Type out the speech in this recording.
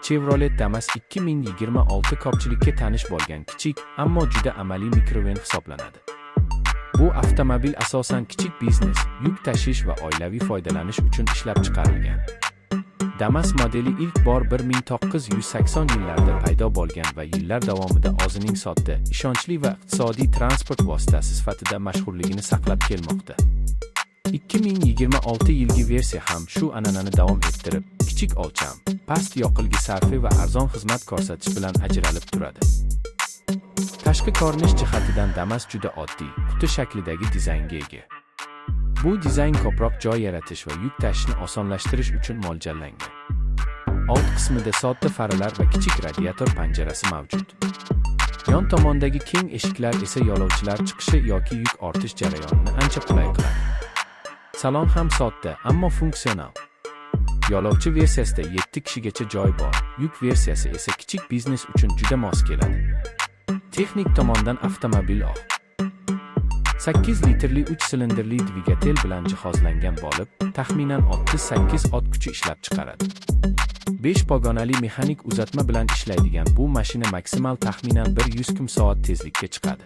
Chevrolet Damas 2026 ko'pchilikka tanish bo'lgan kichik, ammo juda amaliy mikroven hisoblanadi. Bu avtomobil asosan kichik biznes, yuk tashish va oilaviy foydalanish uchun ishlab chiqarilgan. Damas modeli ilk bor 1980 yillarda paydo bo'lgan va yillar davomida o'zining sodda, ishonchli va iqtisodiy transport vositasi sifatida mashhurligini saqlab kelmoqda. 2026 yilgi versiya ham shu an'anani davom ettirib, kichik o'lcham, past yoqilg'i sarfi va arzon xizmat ko'rsatish bilan ajralib turadi. Tashqi ko'rinish jihatidan Damas juda oddiy, quti shaklidagi dizaynga ega. Bu dizayn ko'proq joy yaratish va yuk tashishni osonlashtirish uchun mo'ljallangan. Old qismida sodda faralar va kichik radiator panjarasi mavjud. Yon tomondagi keng eshiklar esa yo'lovchilar chiqishi yoki yuk ortish jarayonini ancha qulay qiladi. Salon ham sodda, ammo funksional. Yo'lovchi versiyasida 7 kishigacha joy bor, yuk versiyasi esa kichik biznes uchun juda mos keladi. Texnik tomondan avtomobil 8 litrli 3 silindrli dvigatel bilan jihozlangan bo'lib, taxminan 68 ot kuchi ishlab chiqaradi. 5 pogonali mexanik uzatma bilan ishlaydigan bu mashina maksimal taxminan 100 km/soat tezlikka chiqadi.